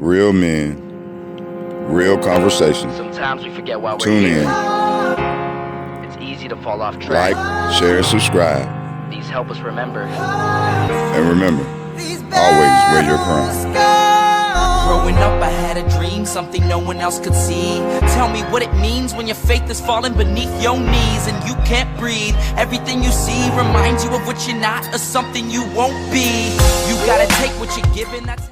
Real men, real conversation. Sometimes we forget why we're Tune here. in. It's easy to fall off track. Like, share, subscribe. These help us remember. And remember, always wear your crown. Growing up, I had a dream, something no one else could see. Tell me what it means when your faith is falling beneath your knees and you can't breathe. Everything you see reminds you of what you're not or something you won't be. You gotta take what you're given. That's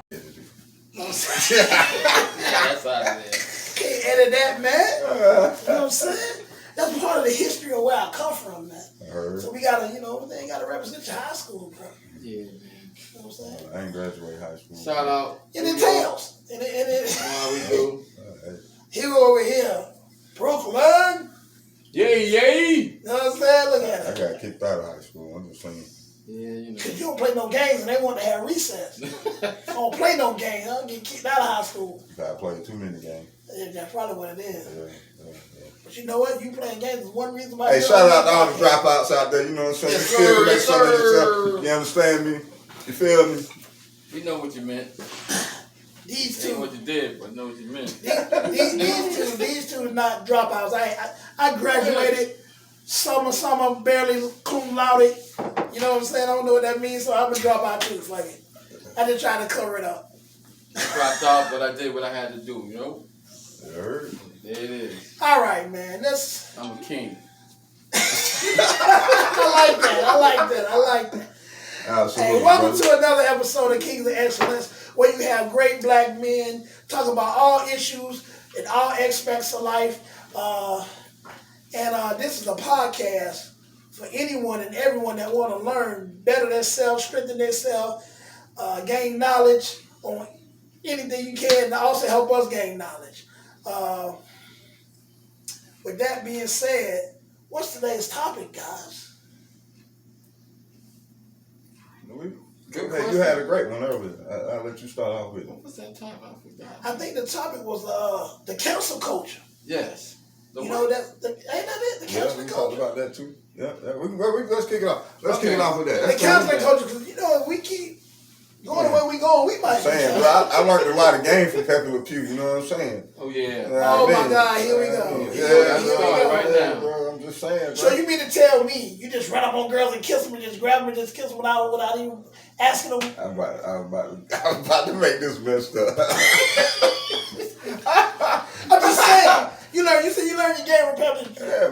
That's out of there. Can't edit that, man. You know what I'm saying? That's part of the history of where I come from, man. So we gotta, they gotta represent your high school, bro. Yeah, man. You know what I'm saying? I ain't graduated high school. Shout out. It entails. We do. Here over here, Brooklyn. Yay, yay. You know what I'm saying? Look at I it. got kicked out of high school. I'm just saying. Yeah, Cause you don't play no games and they want to have recess. I don't play no games. I don't get kicked out of high school. I played too many games. Yeah, that's probably what it is. Yeah. But you know what? You playing games is one reason why. Hey, shout out to all the dropouts out there. You know what I'm saying? Yes, You still sir, make something of yes, yourself. sir. You understand me? You feel me? We know what you meant. These Ain't two. what you did, but know what you meant. These two are not dropouts. I graduated summer, barely cum laude. You know what I'm saying? I don't know what that means, so I'm a dropout too. Fuck it. I just trying to cover it up. I dropped out, but I did what I had to do, you know? You heard? There it is. All right, man. I'm a king. I like that. Absolutely. Hey, welcome brother. to another episode of Kings of Excellence, where you have great black men talking about all issues and all aspects of life. And this is a podcast for anyone and everyone that want to learn better themselves, strengthen themselves, gain knowledge on anything you can, and also help us gain knowledge. With that being said, what's today's topic, guys? Good Hey, you had a great one earlier. I'll let you start off with it. What was that time? I forgot. I think the topic was the cancel culture. Yes. Ain't that it? The Yeah, cancel we talked culture. about that too. Yeah. Let's kick it off. Let's kick it off with that. The That's canceling cool. culture, because if we keep going the way we going, we might. Saying, bro, I learned a lot of game from Pepe Le Pew. You know what I'm saying? Oh, yeah. Oh my God, here we go. Yeah, Here we go. right now. bro. I'm just saying, bro. So you mean to tell me you just run up on girls and kiss them and just grab them and just kiss them without even asking them? I'm about to make this messed up. I'm just saying. You said you learned your game with Pepsi. Yeah,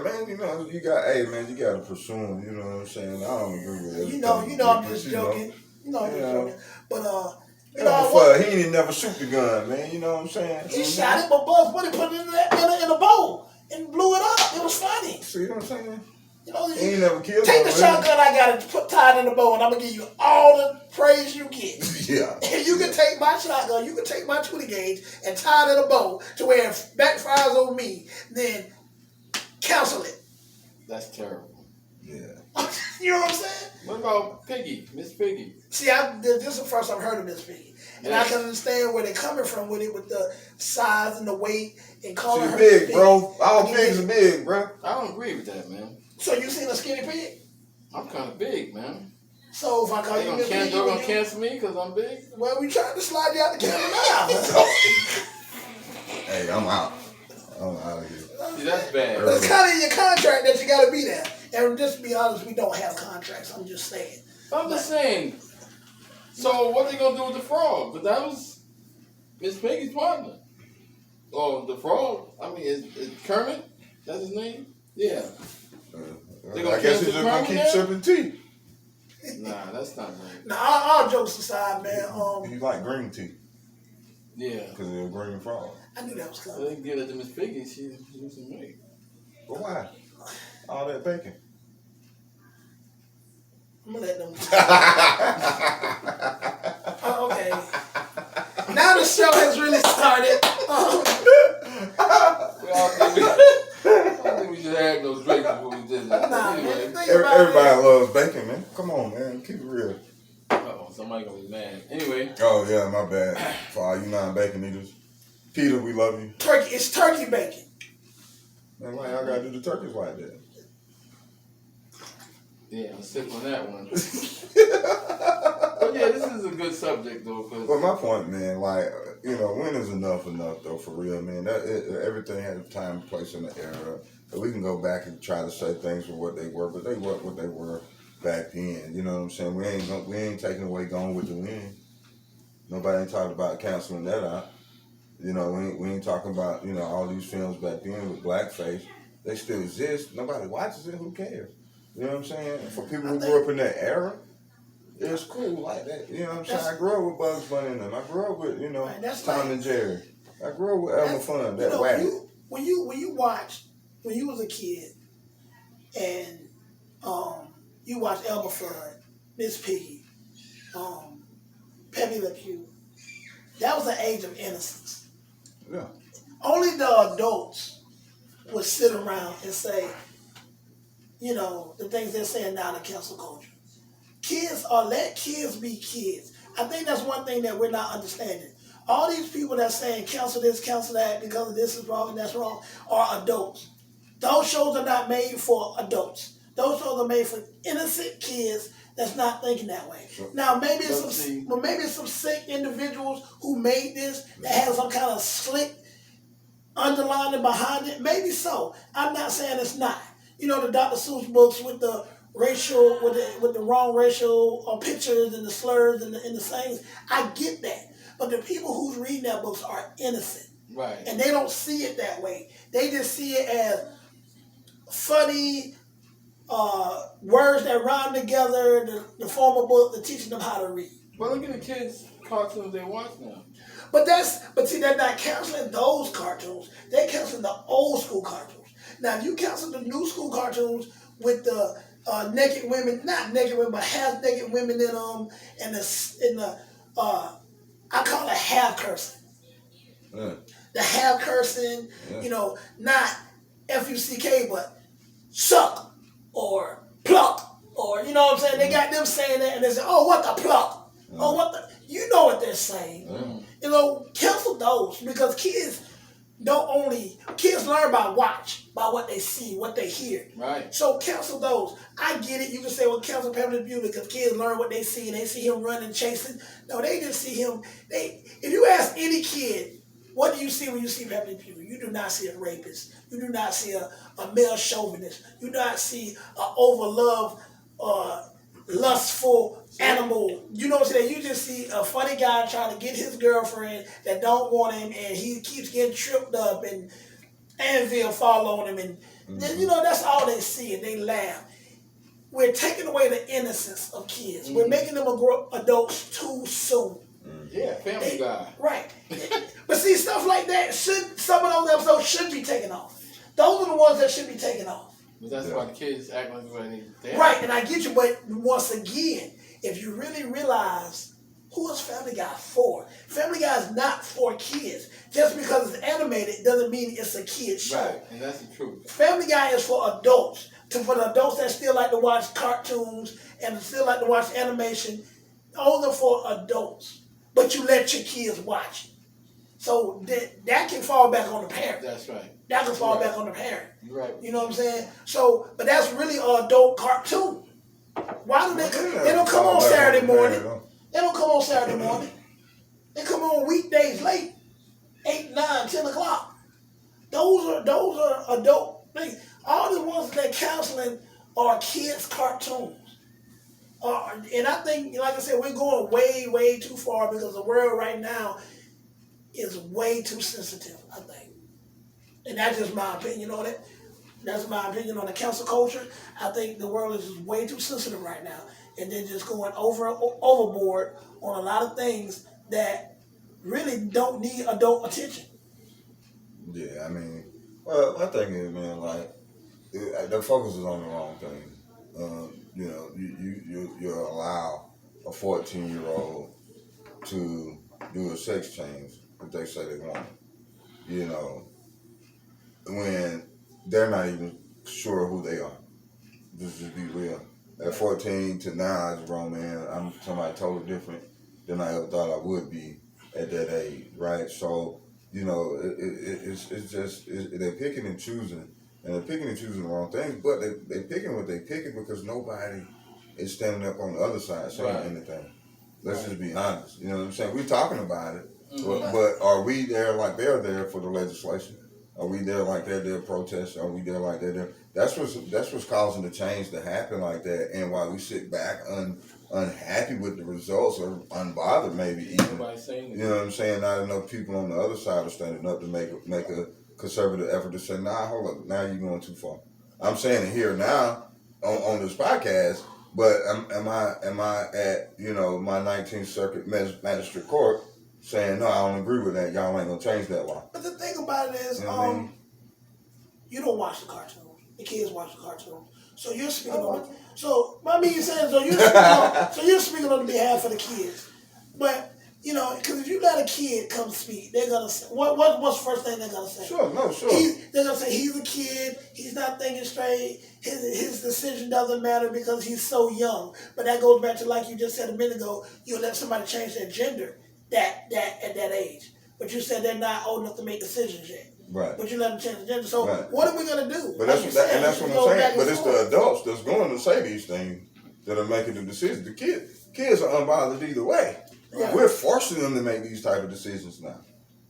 man, you gotta pursue them, you know what I'm saying? I don't agree with everything. You know, I'm just joking. But he ain't never shoot the gun, man, you know what I'm saying? he shot it, but Bugs Bunny put it in a bowl and blew it up. It was funny. See what I'm saying? You know, He ain't never killed take the no man. shotgun I got it tied in the bow, and I'm gonna give you all the praise you get. Yeah. And you can take my shotgun, you can take my 20 gauge and tie it in a bow to where it backfires on me, then cancel it. That's terrible. Yeah. You know what I'm saying? What about Piggy? Miss Piggy? See, this is the first I've heard of Miss Piggy. And I can understand where they're coming from with it, with the size and the weight and calling She's her big, Miss bro. All Piggy. pigs are big, bro. I don't agree with that, man. So you seen a skinny pig? I'm kind of big, man. So if I call They you gonna Miss Piggy, they're gonna you- cancel me because I'm big? well, we trying to slide you out the camera now. Hey, I'm out. I'm out of here. See, that's bad. It's kind of in your contract that you got to be there. And just to be honest, we don't have contracts. I'm just saying. I'm just saying. So what they gonna do with the frog? Because that was Miss Piggy's partner. Oh, the frog. I mean, is Kermit? That's his name? Yeah. They gonna I guess cancel he's just gonna Kermit keep now? sipping tea. Nah, that's not right. Now, all jokes aside, man. He like green tea Yeah. because of the green frog. I knew that was So coming. they give it to Miss Piggy. She losing weight. But why? All that bacon. I'm gonna let them. Okay. Now the show has really started. I don't think we should have no drinks before we did that. Nah, Anyway. man, think about Everybody it. loves bacon, man. Come on, man. Keep it real. Uh-oh, somebody gonna be mad. Anyway. Oh, yeah, my bad. For all you non-bacon eaters. Peter, we love you. Turkey. It's turkey bacon. Man, why y'all gotta do the turkeys like that? Yeah, I'm sick on that one. But yeah, this is a good subject though, cause Well, my point, man, like, when is enough though, for real, man. Everything had a time and place in the era. So we can go back and try to say things were what they were, but they weren't what they were back then. You know what I'm saying? We ain't taking away Gone with the Wind. Nobody ain't talking about canceling that out. We ain't talking about all these films back then with blackface. They still exist. Nobody watches it. Who cares? You know what I'm saying? For people who grew up in that era, it's cool like that. You know what I'm saying? I grew up with Bugs Bunny and them. I grew up with Tom and Jerry. I grew up with Elmer Fudd. That wagon. When you watch when you was a kid and you watched Elmer Fudd, Miss Piggy, Pepe Le Pew, that was an age of innocence. Yeah. Only the adults would sit around and say, the things they're saying now in the cancel culture. Let kids be kids. I think that's one thing that we're not understanding. All these people that saying cancel this, cancel that because this is wrong and that's wrong are adults. Those shows are not made for adults. Those shows are made for innocent kids that's not thinking that way. Sure. Now maybe it's some sick individuals who made this that has some kind of slick underlining behind it. Maybe so. I'm not saying it's not. The Dr. Seuss books with the racial, with the wrong racial pictures and the slurs and the sayings. I get that. But the people who's reading that books are innocent. Right. And they don't see it that way. They just see it as funny words that rhyme together, the form of book, the teaching them how to read. But look at the kids' cartoons they watch now. But see, they're not canceling those cartoons. They're canceling the old school cartoons. Now, if you cancel the new school cartoons with the naked women, not naked women, but half naked women in them, and the I call it half cursing. The half cursing, not F-U-C-K, but suck or pluck, or you know what I'm saying? They got them saying that, and they say, "Oh, what the pluck? Oh, what the?" You know what they're saying. Cancel those because kids learn by what they see, what they hear. Right. So cancel those. I get it. You can say, well, cancel Pepe Le Pew because kids learn what they see and they see him running, chasing. No, they just see him. If you ask any kid, what do you see when you see Pepe Le Pew? You do not see a rapist. You do not see a male chauvinist. You do not see an overloved, lustful animal. You know what I'm saying? You just see a funny guy trying to get his girlfriend that don't want him, and he keeps getting tripped up, and anvil fall on him, and that's all they see, and they laugh. We're taking away the innocence of kids. We're making them adults too soon. Yeah, Family Guy. Right. But see, stuff like that some of those episodes should be taken off. Those are the ones that should be taken off. But that's why the kids act like they're right, and I get you, but once again, if you really realize who is Family Guy for? Family Guy is not for kids. Just because it's animated doesn't mean it's a kid's show. Right, and that's the truth. Family Guy is for adults. For the adults that still like to watch cartoons and still like to watch animation, those are for adults. But you let your kids watch it. So that can fall back on the parent. That's right. That can fall back on the parent. You're right. You know what I'm saying? So, but that's really an adult cartoon. Why do they don't come on Saturday morning? They don't come on Saturday morning. They come on weekdays late, 8, 9, 10 o'clock. Those are adult things. All the ones that they're counseling are kids' cartoons. And I think, like I said, we're going way, way too far because the world right now is way too sensitive, I think. And that's just my opinion on it. That's my opinion on the cancel culture. I think the world is just way too sensitive right now. And they're just going overboard on a lot of things that really don't need adult attention. Yeah, I mean, well, my thing is, man, like, the focus is on the wrong thing. You allow a 14-year-old to do a sex change if they say they want it. When they're not even sure who they are. Just be real. At 14 to now, as a grown man, I'm somebody totally different than I ever thought I would be at that age, right? So, it's just they're picking and choosing, and they're picking and choosing the wrong things, but they're picking what they're picking because nobody is standing up on the other side saying anything. Let's just be honest. You know what I'm saying? We're talking about it, But are we there like they're there for the legislation? Are we there like they're there protesting? Are we there like they're there? That's what's causing the change to happen like that. And while we sit back unhappy with the results or unbothered maybe even, Nobody's saying you know what I'm saying? Not enough people on the other side are standing up to make a conservative effort to say, nah, hold up, now you're going too far. I'm saying it here now on this podcast, but am I at my 19th Circuit Magistrate Court saying no, I don't agree with that. Y'all ain't gonna change that law. But the thing about it is, You know what I mean? you don't watch the cartoons. The kids watch the cartoons. So you're speaking on. So I mean, you're saying you're speaking on behalf of the kids. But because if you let a kid come speak, they're gonna say what's the first thing they're gonna say? Sure. They're gonna say he's a kid. He's not thinking straight. His decision doesn't matter because he's so young. But that goes back to like you just said a minute ago. You let somebody change their gender at that age. But you said they're not old enough to make decisions yet. Right. But you let them change the gender. So Right. what are we gonna do? But that's what I'm saying. But it's the adults that's going to say these things that are making the decisions. The kids are unbothered either way. Yeah. We're forcing them to make these type of decisions now.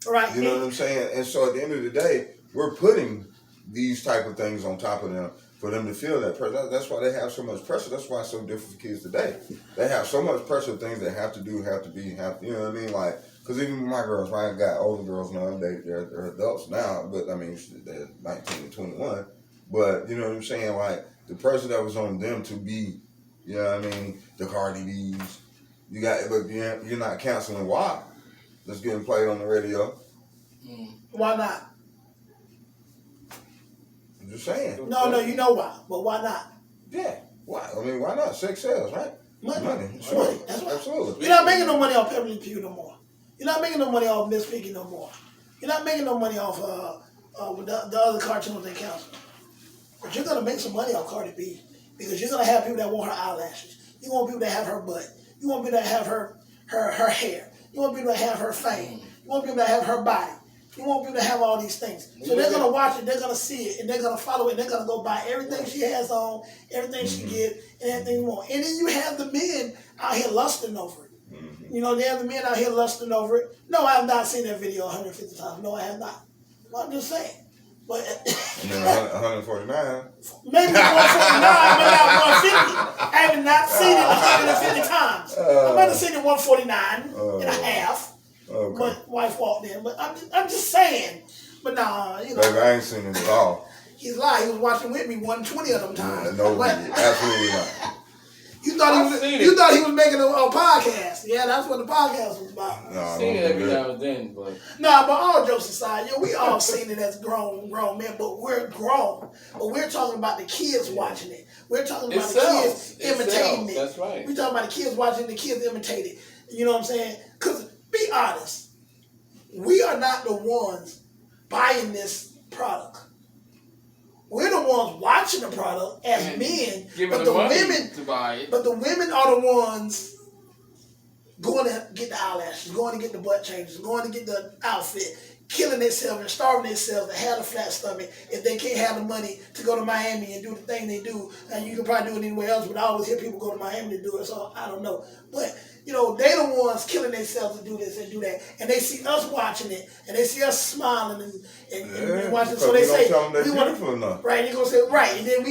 Right. You know what I'm saying? And so at the end of the day, we're putting these type of things on top of them for them to feel that pressure. That's why they have so much pressure. That's why it's so different for kids today. They have so much pressure, things they have to do, you know what I mean? Like, because even my girls, I got older girls now, they're adults now, but I mean, they're 19 and 21. But, you know what I'm saying? Like, the pressure that was on them to be, you know what I mean, the Cardi B's, but you're not canceling WAP that's getting played on the radio. Why not? I'm just saying. No, you know why. But why not? Yeah. Why? I mean, why not? Sex sells, right? Money. Sure. Money. That's why. Absolutely. You're not making no money off Beverly Pew no more. You're not making no money off Miss Piggy no more. You're not making no money off the other cartoons they cancel. But you're gonna make some money off Cardi B because you're gonna have people that want her eyelashes. You want people that have her butt. You want people that have her hair. You want people that have her fame. You want people that have her body. You want people to have all these things. So they're gonna watch it, they're gonna see it, and they're gonna follow it, and they're gonna go buy everything she has on, everything she get, and everything more. And then you have the men out here lusting over it. You know, they have the men out here lusting over it. No, I have not seen that video 150 times. No, I have not. Well, I'm just saying. But And then 149. maybe 149, but not 150. I have not seen it 150 times. I might have seen it 149 and a half. Okay. My wife walked in, but I'm just saying. But nah, Baby, I ain't seen it at all. he's lying. He was watching with me 120 of them times. No, But absolutely not. you thought he was making a podcast. Yeah, that's what the podcast was about. No, I Seen don't it every do that. now and then, but Nah, but all jokes aside, we all seen it as grown men, but we're grown. But we're talking about the kids watching it. We're talking about the kids imitating it. That's right. We're talking about the kids watching the kids imitate it. You know what I'm saying? Because be honest, we are not the ones buying this product. We're the ones watching the product as men, giving but the the money women to buy it. But the women are the ones going to get the eyelashes, going to get the butt changes, going to get the outfit, killing themselves and starving themselves to have a flat stomach if they can't have the money to go to Miami and do the thing they do. And you can probably do it anywhere else, but I always hear people go to Miami to do it, so I don't know. But, they the ones killing themselves to do this and do that. And they see us watching it, and they see us smiling and watching. So they say, we want to, right, and they're going to say, right, and then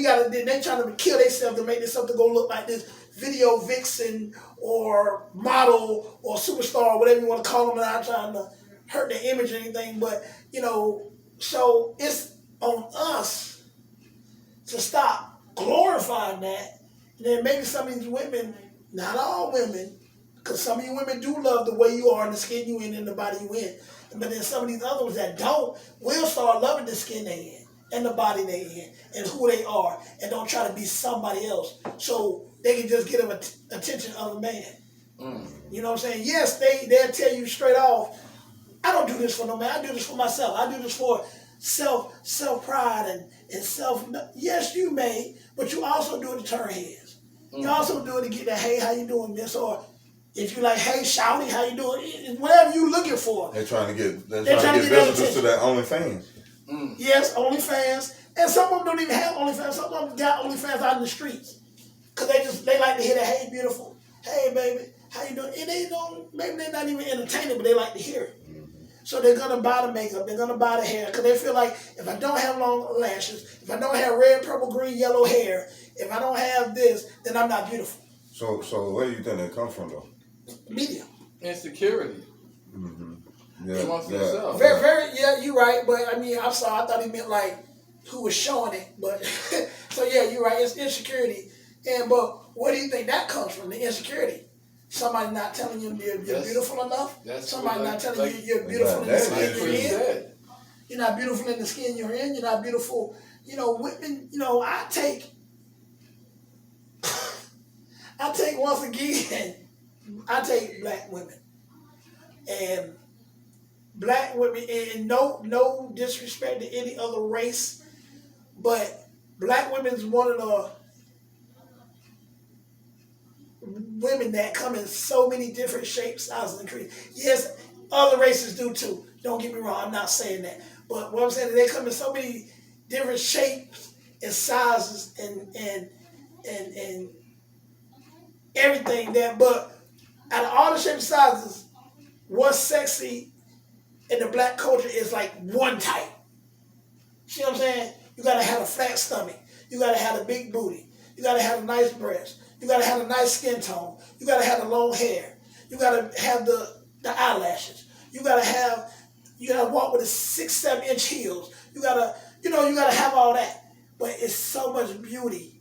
they trying to kill themselves to make themselves to go look like this video vixen or model or superstar or whatever you want to call them, and I'm trying to hurt their image or anything, but so it's on us to stop glorifying that. And then maybe some of these women, not all women, because some of you women do love the way you are and the skin you in and the body you in, but then some of these other ones that don't will start loving the skin they in and the body they in and who they are, and don't try to be somebody else so they can just get them attention of a man. You know what I'm saying? Yes, they'll tell you straight off, I don't do this for no man. I do this for myself. I do this for self-pride and self. Yes, you may, but you also do it to turn heads. You also do it to get the, hey, how you doing, miss? Or if you like, hey, shouty, how you doing? Whatever you looking for. They're trying to get visitors to that OnlyFans. Yes, OnlyFans. And some of them don't even have OnlyFans. Some of them got OnlyFans out in the streets. Because they like to hear that, hey, beautiful. Hey, baby, how you doing? And maybe they're not even entertaining, but they like to hear it. So they're gonna buy the makeup, they're gonna buy the hair, because they feel like if I don't have long lashes, if I don't have red, purple, green, yellow hair, if I don't have this, then I'm not beautiful. So where do you think that come from though? Media. Insecurity. Yeah, Amongst themselves. Very, very, yeah, you're right, but I mean, I'm sorry, I thought he meant like who was showing it, but so yeah, you're right, it's insecurity. But where do you think that comes from, the insecurity? Somebody not telling you you're beautiful enough? Somebody not telling you you're beautiful in the skin you're in? You're not beautiful in the skin you're in, you're not beautiful, women, I take once again, I take black women. And black women, and no disrespect to any other race, but black women is one of the women that come in so many different shapes, sizes, and creeds. Yes, other races do too. Don't get me wrong, I'm not saying that. But what I'm saying is they come in so many different shapes and sizes and everything that, but out of all the shapes and sizes, what's sexy in the black culture is like one type. See what I'm saying? You gotta have a flat stomach. You gotta have a big booty. You gotta have a nice breast. You gotta have a nice skin tone. You gotta have the long hair. You gotta have the eyelashes. You gotta walk with a 6-7 inch heels. You gotta have all that. But it's so much beauty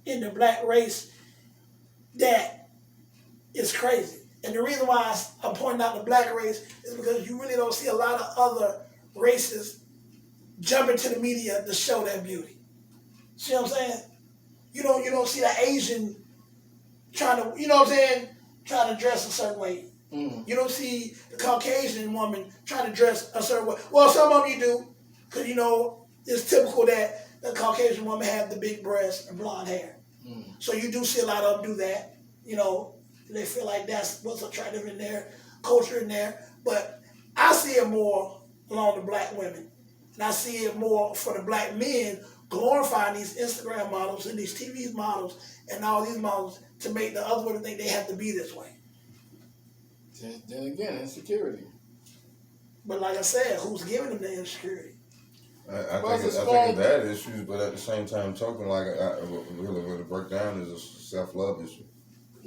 in the black race that is crazy. And the reason why I'm pointing out the black race is because you really don't see a lot of other races jump into the media to show their beauty. See what I'm saying? You don't see the Asian trying to, trying to dress a certain way. You don't see the Caucasian woman trying to dress a certain way. Well, some of them you do, because it's typical that the Caucasian woman have the big breasts and blonde hair. So you do see a lot of them do that. They feel like that's what's attractive in their culture in there. But I see it more along the black women. And I see it more for the black men glorifying these Instagram models and these TV models and all these models to make the other women think they have to be this way. Then again, insecurity. But like I said, who's giving them the insecurity? I think it's that issues, but at the same time, talking like really what it break down is a self-love issue.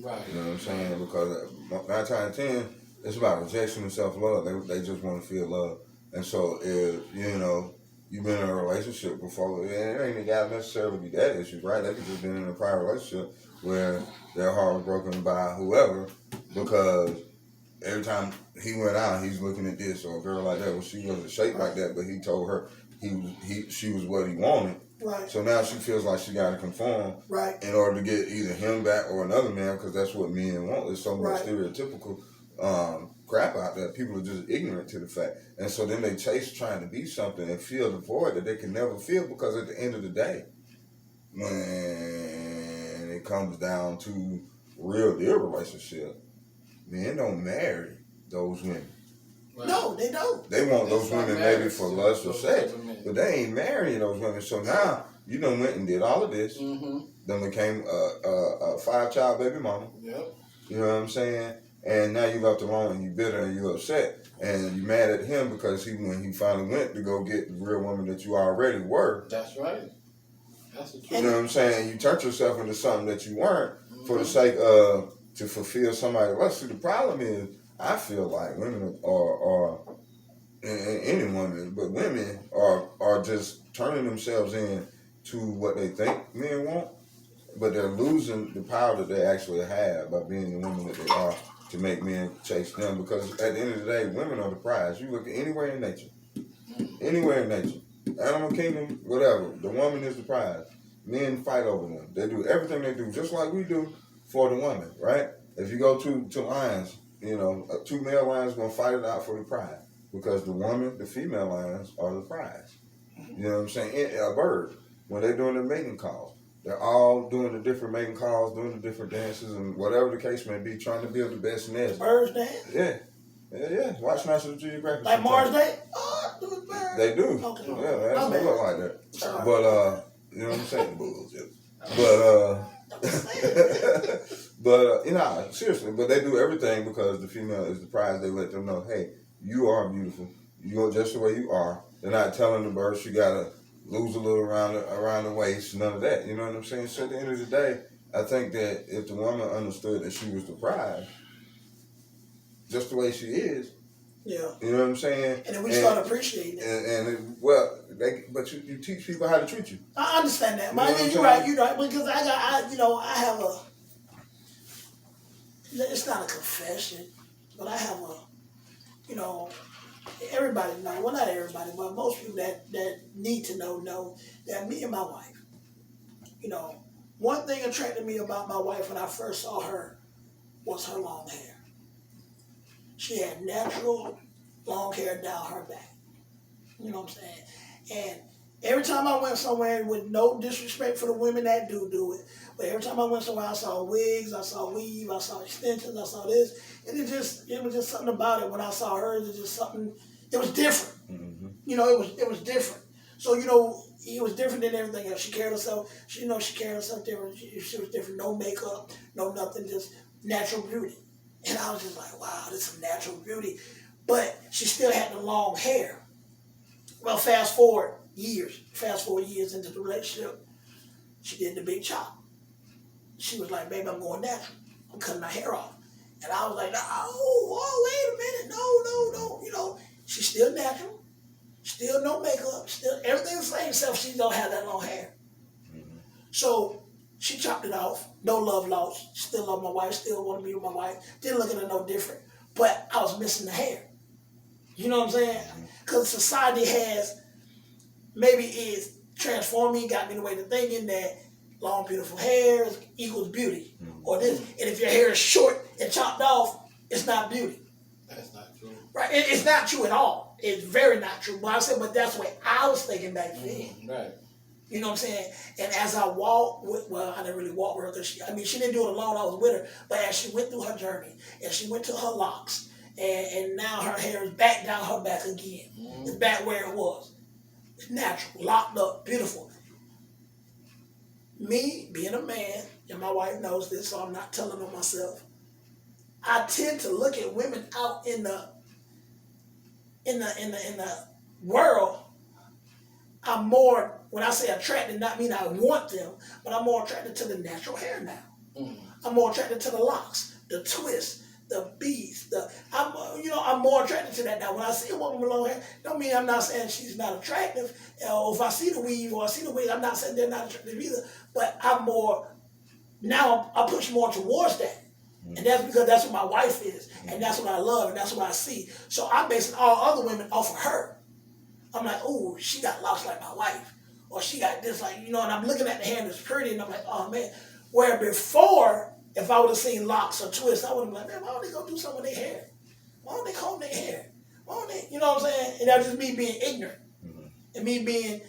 Right. You know what I'm saying? Because 9 times out of 10, it's about rejection and self-love. They just want to feel love. And so if, you've been in a relationship before, it ain't even got to necessarily be that issue, right? They could just been in a prior relationship where their heart was broken by whoever because every time he went out, he's looking at this or a girl like that. Well, she wasn't shaped like that, but he told her she was what he wanted. Right. So now she feels like she got to conform in order to get either him back or another man, because that's what men want. There's so much stereotypical crap out there. People are just ignorant to the fact. And so then they chase trying to be something and feel the void that they can never feel, because at the end of the day, when it comes down to real deal relationship, men don't marry those women. Right. No, they don't. They want those women maybe for lust or sex, but they ain't marrying those women. So now you done went and did all of this, then became a 5-child baby mama. Yep. You know what I'm saying? And now you left alone and you bitter and you upset and you mad at him because when he finally went to go get the real woman that you already were. That's right. That's the truth. You know what I'm saying? You turned yourself into something that you weren't for the sake of to fulfill somebody else. See, the problem is, I feel like women are and any woman, but women are just turning themselves in to what they think men want, but they're losing the power that they actually have by being the women that they are to make men chase them. Because at the end of the day, women are the prize. You look at anywhere in nature, animal kingdom, whatever, the woman is the prize. Men fight over them. They do everything they do, just like we do for the woman, right? If you go to lions, 2 male lions gonna fight it out for the prize because the female lions are the prize. You know what I'm saying? A bird, when they're doing their mating calls, they're all doing the different mating calls, doing the different dances, and whatever the case may be, trying to build the best nest. Birds dance? Yeah. Watch National Geographic. Like Mars Day? Oh, do it birds. They do. Okay. Yeah, they actually look like that. Sorry. But you know what I'm saying? Bullshit. But seriously, but they do everything because the female is the prize. They let them know, hey, you are beautiful. You are just the way you are. They're not telling the bird she gotta lose a little around the waist. None of that. You know what I'm saying? So at the end of the day, I think that if the woman understood that she was deprived, just the way she is, Yeah. you know what I'm saying? And then we start appreciating it. But you teach people how to treat you. I understand that. You know what I'm You're right. saying? You're right. Because I have a. It's not a confession, but I have a. Everybody know. Well, not everybody, but most people that need to know that me and my wife. One thing attracted me about my wife when I first saw her was her long hair. She had natural long hair down her back. You know what I'm saying? And every time I went somewhere, with no disrespect for the women that do it, but every time I went somewhere, I saw wigs, I saw weave, I saw extensions, I saw this, and it was just something about it. When I saw her, it was just something. It was different. Mm-hmm. It was different. So it was different than everything else. She carried herself. She carried herself different. She was different. No makeup, no nothing, just natural beauty. And I was just like, wow, this is natural beauty. But she still had the long hair. Well, fast forward years into the relationship, she did the big chop. She was like, baby, I'm going natural. I'm cutting my hair off. And I was like, wait a minute. No. She's still natural. Still no makeup. Still everything the same, except she don't have that long hair. Mm-hmm. So she chopped it off. No love lost. Still love my wife. Still want to be with my wife. Didn't look at her no different. But I was missing the hair. You know what I'm saying? Because society is transforming, got me the way to thinking that long, beautiful hair equals beauty. Mm-hmm. Or this. And if your hair is short and chopped off, it's not beauty. That's not true. Right? It's not true at all. It's very not true. But but that's what I was thinking back then. Right. You know what I'm saying? And as I walked I didn't really walk with her because she didn't do it alone. I was with her. But as she went through her journey and she went to her locks and now her hair is back down her back again. Mm-hmm. It's back where it was. It's natural, locked up, beautiful. Me being a man, and my wife knows this, so I'm not telling her myself. I tend to look at women out in the world. I'm more, when I say attracted, not mean I want them, but I'm more attracted to the natural hair now. Mm. I'm more attracted to the locks, the twists, the beads. I'm more attracted to that now. When I see a woman with long hair, don't mean I'm not saying she's not attractive. Or if I see the weave or I see the wig, I'm not saying they're not attractive either. But I push more towards that. And that's because that's what my wife is. And that's what I love. And that's what I see. So I'm basing all other women off of her. I'm like, oh, she got locks like my wife. Or she got this and I'm looking at the hair that's pretty and I'm like, oh man. Where before, if I would have seen locks or twists, I would have been like, man, why don't they go do something with their hair? Why don't they comb their hair? Why don't they, you know what I'm saying? And that's just me being ignorant. Mm-hmm. And me being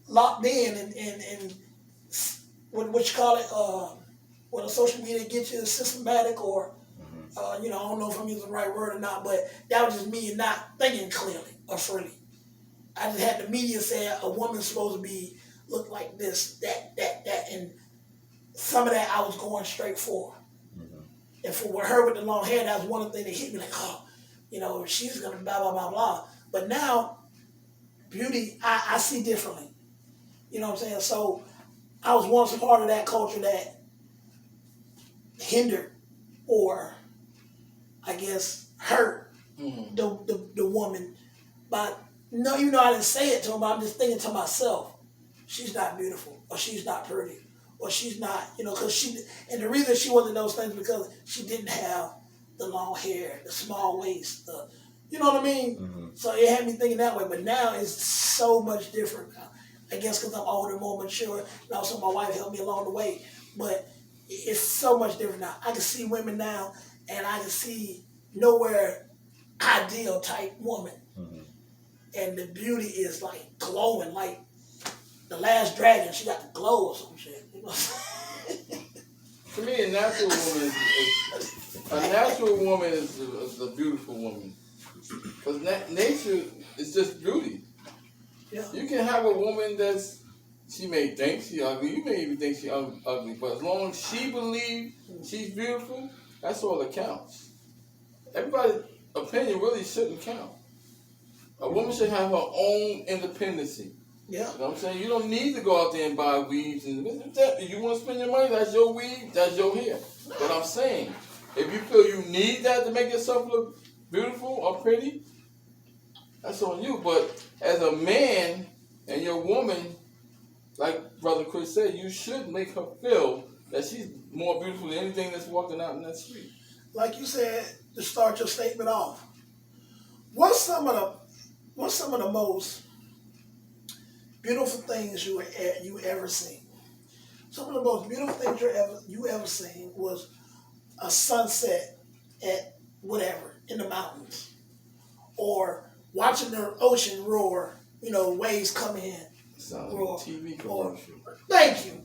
locked in and what you call it, when the social media gets you systematic or, I don't know if I'm using the right word or not, but that was just me not thinking clearly or freely. I just had the media say a woman's supposed to look like this, that, and some of that I was going straight for. Mm-hmm. And for her with the long hair, that was one of the things that hit me like, she's going to blah, blah, blah, blah. But now, beauty, I see differently. You know what I'm saying? So I was once a part of that culture that hindered or, I guess, hurt the woman. But no, even though I didn't say it to him, but I'm just thinking to myself, she's not beautiful, or she's not pretty, or she's not, because and the reason she wasn't those things because she didn't have the long hair, the small waist, you know what I mean? Mm-hmm. So it had me thinking that way, but now it's so much different now. I guess because I'm older, more mature, and also my wife helped me along the way, but it's so much different now. I can see women now, and I can see nowhere ideal type woman. Mm-hmm. And the beauty is like glowing, like the Last Dragon. She got the glow or some shit. To me, a natural woman is a beautiful woman. Because nature is just beauty. Yeah. You can have a woman she may think she's ugly. You may even think she's ugly. But as long as she believes she's beautiful, that's all that counts. Everybody opinion really shouldn't count. A woman should have her own independency. Yeah. You know what I'm saying? You don't need to go out there and buy weaves. And if you want to spend your money, that's your weave, that's your hair. But I'm saying, if you feel you need that to make yourself look beautiful or pretty, that's on you. But as a man and your woman, like Brother Chris said, you should make her feel that she's more beautiful than anything that's walking out in that street. Like you said to start your statement off, what's some of the most beautiful things you ever seen? Some of the most beautiful things you ever seen was a sunset at whatever in the mountains, or watching the ocean roar. You know, waves come in. Sounds roar. like a TV commercial. Thank you.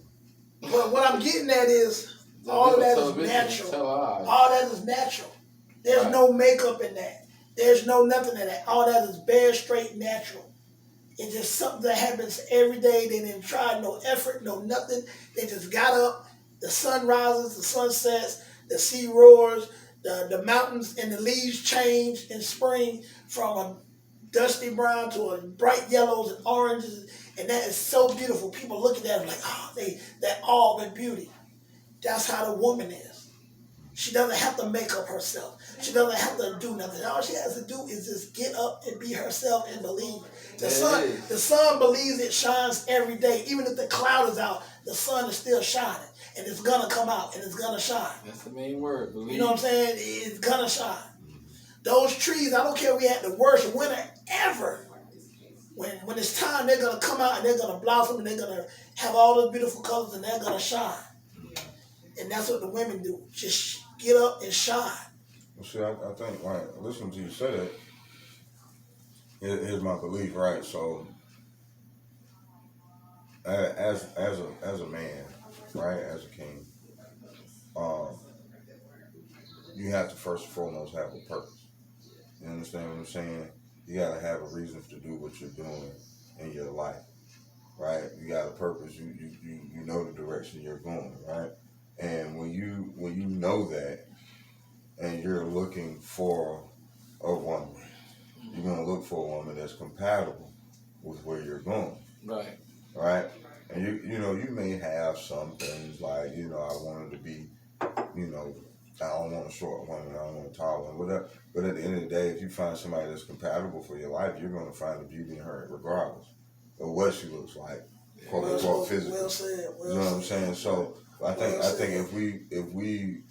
But what I'm getting at is all of that is natural. All that is natural. There's no makeup in that. There's no nothing in that. All that is bare, straight, natural. It's just something that happens every day. They didn't try no effort, no nothing. They just got up. The sun rises, the sun sets, the sea roars, the mountains and the leaves change in spring from a dusty brown to a bright yellows and oranges. And that is so beautiful. People look at that and like, oh, that all in beauty. That's how the woman is. She doesn't have to make up herself. She doesn't have to do nothing. All she has to do is just get up and be herself and believe. The sun believes it shines every day. Even if the cloud is out, the sun is still shining. And it's gonna come out and it's gonna shine. That's the main word, believe. You know what I'm saying? It's gonna shine. Those trees, I don't care if we had the worst winter ever. When it's time, they're gonna come out and they're gonna blossom and they're gonna have all those beautiful colors and they're gonna shine. And that's what the women do. Just get up and shine. Well, see, I think, like, listening to you say that, here's my belief, right? So, as a man, right, as a king, you have to first and foremost have a purpose. You understand what I'm saying? You gotta have a reason to do what you're doing in your life, right? You got a purpose. You know the direction you're going, right? And when you know that, and you're looking for a woman, you're gonna look for a woman that's compatible with where you're going, Right. right? And you may have some things like, I wanted to be, I don't want a short woman, I don't want a tall one, whatever. But at the end of the day, if you find somebody that's compatible for your life, you're going to find the beauty in her regardless of what she looks like, quote unquote, physically. Well said. You know what I'm saying? So I think if we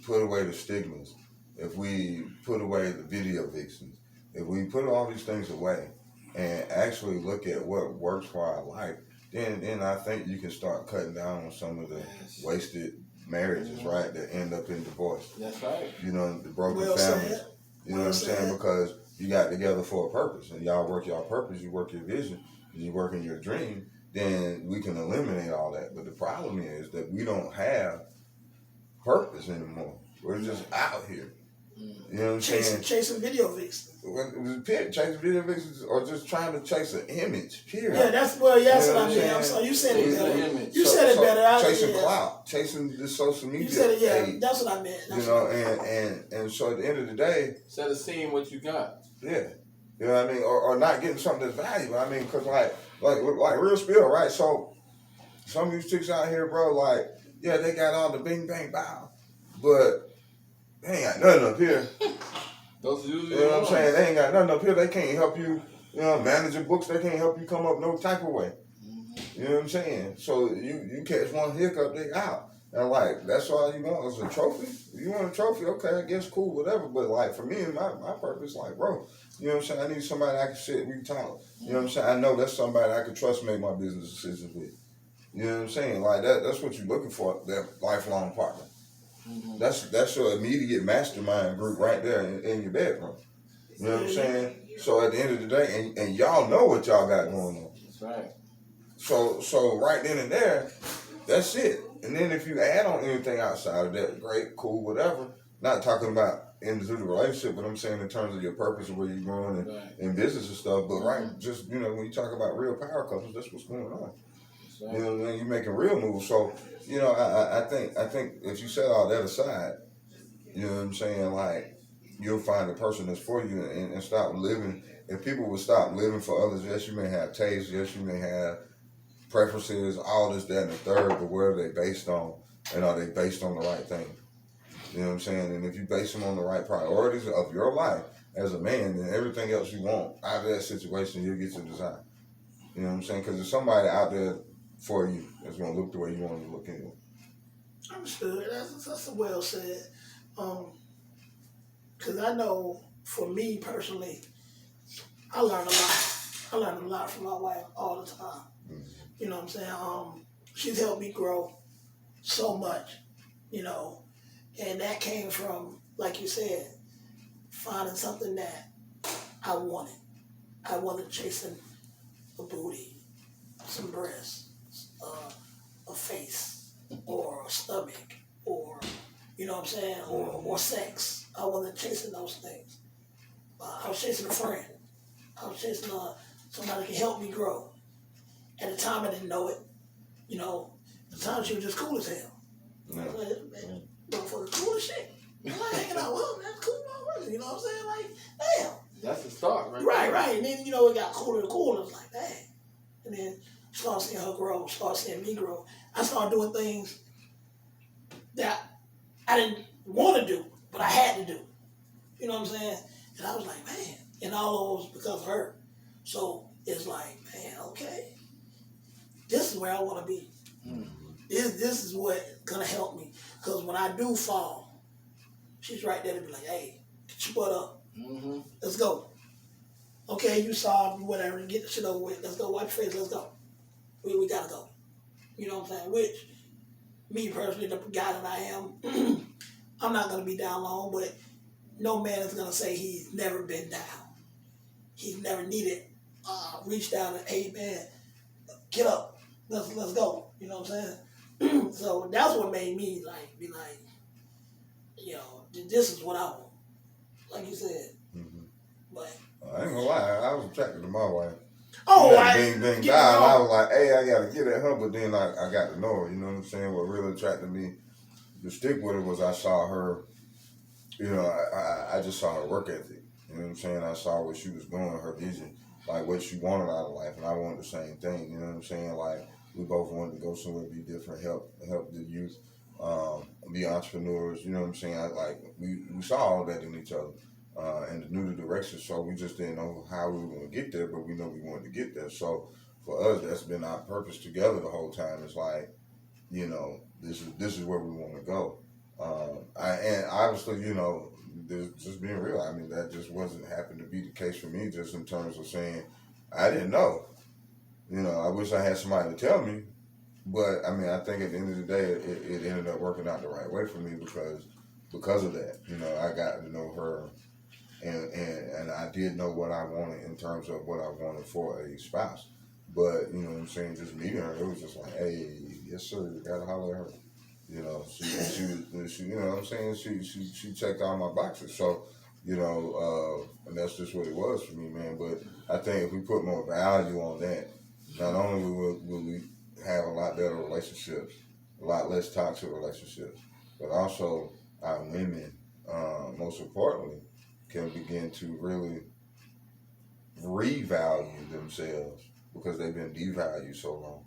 put away the stigmas, if we put away the video vixens, if we put all these things away and actually look at what works for our life, then I think you can start cutting down on some of the wasted marriages, right, that end up in divorce. That's right. The broken Well families. said. You know what I'm saying? Because you got together for a purpose, and y'all work your purpose, you work your vision, you work in your dream, then we can eliminate all that. But the problem is that we don't have purpose anymore. We're just out here. You know what I'm saying? Chasing video vixens. Chasing video vixens or just trying to chase an image, period. Yeah, that's what I mean. saying? I'm sorry, you said it better. Image. You said it better. Chasing clout, chasing the social media. You said it, yeah. page, That's what I meant. and so at the end of the day, Instead of seeing what you got. yeah, you know what I mean, or not getting something that's valuable. I mean, because like real spill, right? So some of these chicks out here, bro, like, yeah, they got all the bing bang bow, but they ain't got nothing up here. Those usually You know what I'm saying? They ain't got nothing up here. They can't help you, managing books. They can't help you come up no type of way. You know what I'm saying? So you catch one hiccup, they out. And like, that's all you want is a trophy? You want a trophy? Okay, I guess cool, whatever. But like, for me and my purpose, like, bro, you know what I'm saying? I need somebody I can sit, we talk. You know what I'm saying? I know that's somebody I can trust make my business decisions with. You know what I'm saying? Like, that's what you're looking for, that lifelong partner. That's your immediate mastermind group right there in your bedroom. You know what I'm saying? So at the end of the day, and y'all know what y'all got going on. That's right. So right then and there, that's it. And then if you add on anything outside of that, great, cool, whatever. Not talking about individual relationship, but I'm saying in terms of your purpose and where you're going and business and stuff. But right, just when you talk about real power couples, that's what's going on. Right. You know what I mean? You're making real moves. So, I think if you set all that aside, you know what I'm saying, like, you'll find the person that's for you and stop living. If people would stop living for others, yes, you may have taste, yes, you may have preferences, all this, that, and the third, but where are they based on? And are they based on the right thing? You know what I'm saying? And if you base them on the right priorities of your life as a man, then everything else you want out of that situation, you'll get to design. You know what I'm saying? Because there's somebody out there for you that's going to look the way you want to look anyway. Understood. That's well said. Because I know for me personally, I learned a lot. I learned a lot from my wife all the time. Mm-hmm. You know what I'm saying? She's helped me grow so much, you know, and that came from, like you said, finding something that I wanted. I wasn't chasing a booty, some breasts, a face, or a stomach, or, you know what I'm saying, or sex. I wasn't chasing those things. I was chasing a friend. I was chasing somebody that can help me grow. At the time, I didn't know it. You know, at the time, she was just cool as hell. Yeah. I was like, man, motherfucker, cool as shit. I'm like hanging out with him, that's cool motherfucker. You know what I'm saying? Like, damn. That's the start, right? Right. And then, you know, it got cooler and cooler. It was like, dang. And then started seeing her grow, started seeing me grow. I started doing things that I didn't want to do, but I had to do. You know what I'm saying? And I was like, man, and all those because of her. So it's like, man, okay, this is where I want to be. Mm-hmm. This is what gonna help me. Because when I do fall, she's right there to be like, hey, get your butt up. Mm-hmm. Let's go. Okay, you saw whatever, get the shit over with. Let's go, wipe your face, let's go. We gotta go. You know what I'm saying? Which, me personally, the guy that I am, I'm not gonna be down long, but no man is gonna say he's never been down. He's never needed, reach down and, hey man, get up, let's go. You know what I'm saying? So that's what made me be like, you know, this is what I want. Like you said. Mm-hmm. But I ain't gonna lie, I was attracted to my wife. oh, Bing died, and I was like, hey, I gotta get at her, but then I got to know her, you know what I'm saying? What really attracted me to stick with her was I saw her, you know, I just saw her work ethic, you know what I'm saying? I saw what she was doing, her vision, like what she wanted out of life, and I wanted the same thing, you know what I'm saying? Like, we both wanted to go somewhere, be different, help the youth, be entrepreneurs, you know what I'm saying? We saw all that in each other. And knew the direction, so we just didn't know how we were going to get there, but we know we wanted to get there. So for us, that's been our purpose together the whole time. It's like, you know, this is where we want to go. And obviously, you know, just being real, I mean, that just wasn't happened to be the case for me, just in terms of saying, I didn't know. You know, I wish I had somebody to tell me, but I mean, I think at the end of the day, it ended up working out the right way for me because of that. You know, I got to know her. And I did know what I wanted in terms of what I wanted for a spouse. But, you know what I'm saying, just meeting her, it was just like, hey, yes sir, you gotta holler at her. You know, she you know what I'm saying, she checked all my boxes. So, you know, and that's just what it was for me, man. But I think if we put more value on that, not only will we have a lot better relationships, a lot less toxic relationships, but also our women, most importantly, can begin to really revalue themselves because they've been devalued so long.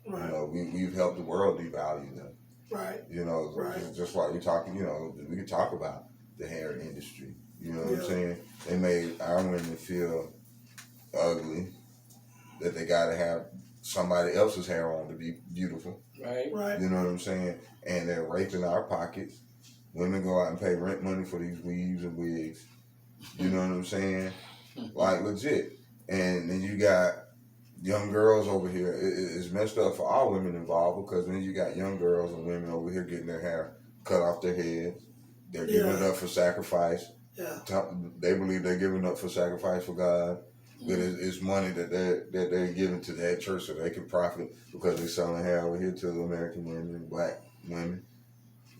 right, You know, we've helped the world devalue them. right, You know, right. just like we talking, you know, we could talk about the hair industry. You know what I'm Yeah. saying? They made our women feel ugly, that they got to have somebody else's hair on to be beautiful. Right. Right. You know what I'm saying? And they're raping our pockets. Women go out and pay rent money for these weaves and wigs. You know what I'm saying? Like, legit. And then you got young girls over here. It's messed up for all women involved because then you got young girls and women over here getting their hair cut off their heads. They're giving it up for sacrifice. Yeah. They believe they're giving up for sacrifice for God. But it's money that they're giving to that church so they can profit because they're selling hair over here to the American women, black women.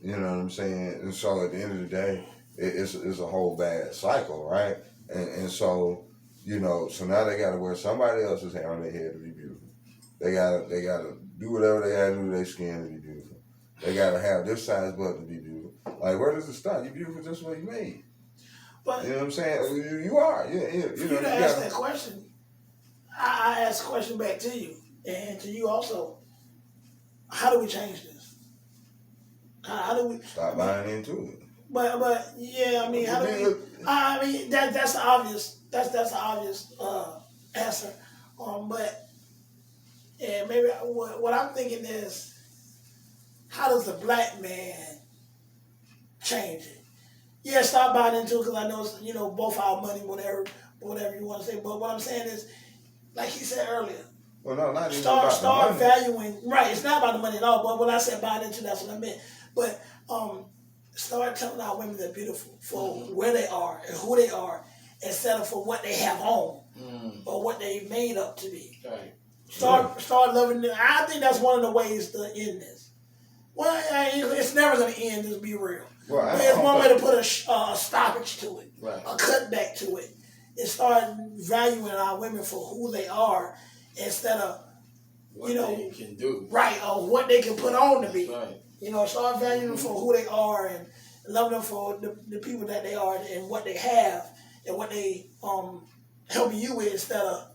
You know what I'm saying? And so at the end of the day, it's a whole bad cycle, right? And so, you know, so now they got to wear somebody else's hair on their head to be beautiful. They gotta do whatever they gotta do to their skin to be beautiful. They gotta have this size butt to be beautiful. Like, where does it start? You beautiful just the way you made. But You know what I'm saying? You are. You know, for you you to ask gotta that question, I ask a question back to you and to you also. How do we change this? How do we stop buying into it. But yeah, I mean, how do Man, we? look, I mean that's the obvious. That's the obvious answer. But yeah, maybe what I'm thinking is, how does the black man change it? Yeah, stop buying into it because I know it's, both our money, whatever you want to say. But what I'm saying is, like he said earlier, well, no, not even start about the money. valuing. Right, it's not about the money at all. But when I said buying into, that's what I meant. But start telling our women they're beautiful for where they are and who they are, instead of for what they have on or what they made up to be. Right. Start loving them. I think that's one of the ways to end this. Well, it's never going to end. Just be real. Well, There's one way to put a stoppage to it, Right. a cutback to it, and start valuing our women for who they are instead of What you know, they can do. right, or what they can put on to be. Right. Start valuing them for who they are and love them for the people that they are and what they have and what they helping you with, instead of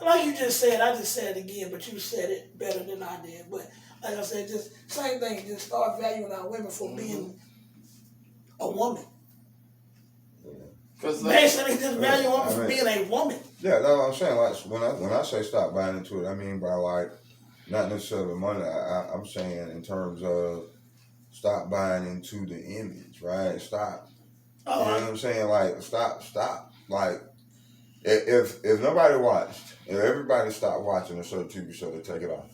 like you just said. I just said it again, but you said it better than I did. But like I said, just same thing. Just start valuing our women for being a woman. Basically, just value a woman for being a woman. Yeah, that's what I'm saying. Like when I say stop buying into it, I mean by like not necessarily money. I'm saying in terms of stop buying into the image, right? Stop. You know what I'm saying? Like stop. Like if nobody watched, if everybody stopped watching a certain TV show, they take it off.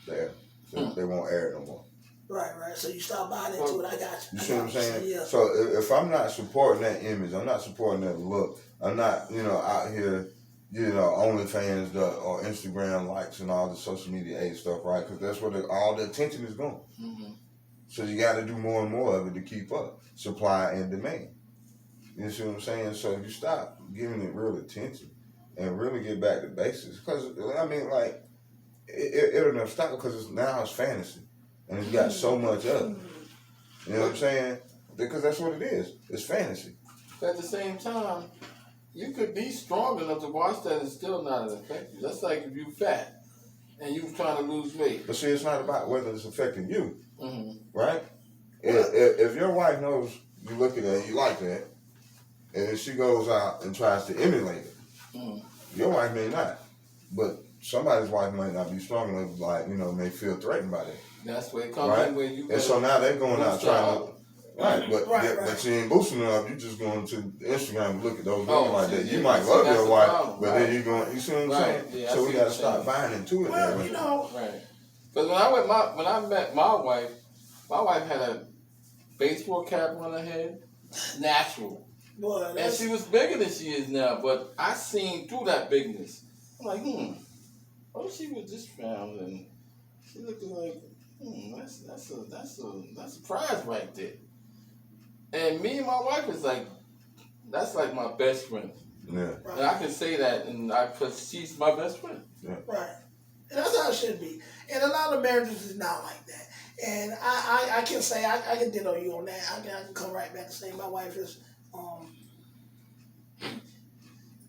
They won't air it no more. Right. So you stop buying into it. I got you. You see what I'm saying? Yeah. So if I'm not supporting that image, I'm not supporting that look. I'm not, out here, OnlyFans or Instagram likes and all the social media age stuff, right? Because that's where all the attention is going. Mm-hmm. So you got to do more and more of it to keep up, supply and demand. You see what I'm saying? So if you stop giving it real attention and really get back to basics, because I mean, like it'll never stop because now it's fantasy. And it's got so much of it. You know what I'm saying? Because that's what it is. It's fantasy. At the same time, you could be strong enough to watch that and still not affect you. That's like if you fat and you trying to lose weight. But see, it's not about whether it's affecting you, right? Yeah. If your wife knows you look at her and you like that, and if she goes out and tries to emulate it, your wife may not. But somebody's wife might not be strong enough, like, may feel threatened by that. That's where it comes Right? in where you And so now they're going out trying to. Right, Right. but you ain't boosting it up. You just going to Instagram and look at those women like that. You yeah, might see, love that's your the wife, problem, but right. then you going. You see what I'm saying? Yeah, I so see we got to what stop you're buying into it. Well, Right. Because when I met my wife had a baseball cap on her head, natural. Boy, And she was bigger than she is now, but I seen through that bigness. I'm like, what if she was just found and she looking like, that's a prize right there. And me and my wife is like, that's like my best friend. Yeah. And I can say that, because she's my best friend. Right. And that's how it should be. And a lot of marriages is not like that. And I can say, I can ditto you on that. I can come right back and say my wife is,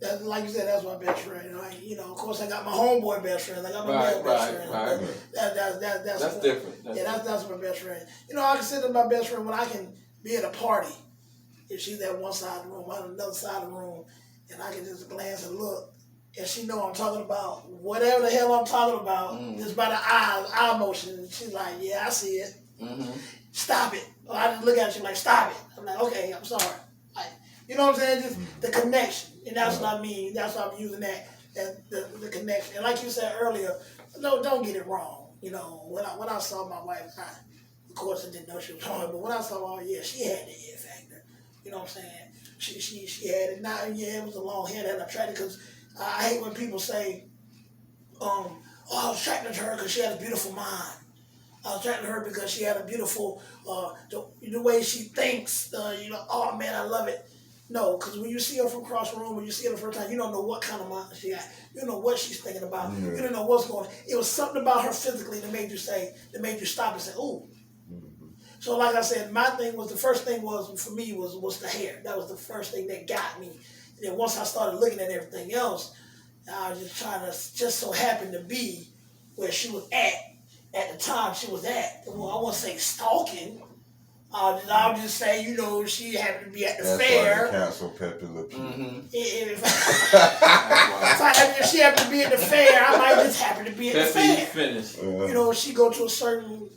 that, like you said, that's my best friend. Right? Of course, I got my homeboy best friend. I got my male best friend. Right. That's different. That's my best friend. I consider my best friend when I can be at a party. If she's at one side of the room, I'm on another side of the room, and I can just glance and look, and she know I'm talking about whatever the hell I'm talking about, just by the eye motion. And she's like, yeah, I see it. Stop it. Or I just look at you like, stop it. I'm like, okay, I'm sorry. Like, you know what I'm saying? Just the connection. And that's what I mean. That's why I'm using that the connection. And like you said earlier, no, don't get it wrong. When I saw my wife, of course I didn't know she was wrong, but when I saw her, yeah, she had the it factor. You know what I'm saying? She had it. Now, yeah, it was a long hair that I tried it, because I hate when people say, I was attracted to her because she had a beautiful mind. I was attracted to her because she had a beautiful, the way she thinks, oh man, I love it. No, because when you see her from across the room, when you see her the first time, you don't know what kind of mind she got. You don't know what she's thinking about. Yeah. You don't know what's going on. It was something about her physically that made you stop and say, ooh. So like I said, my thing was, the first thing was for me was the hair. That was the first thing that got me. And then once I started looking at everything else, I was just trying to, just so happened to be where she was at the time she was at. Well, I won't say stalking. I'll just say, you know, she happened to be at the That's fair. why they cancel Pepe Le Pew. If she happened to be at the fair, I might just happen to be at the fair. Finished. You know, she go to a certain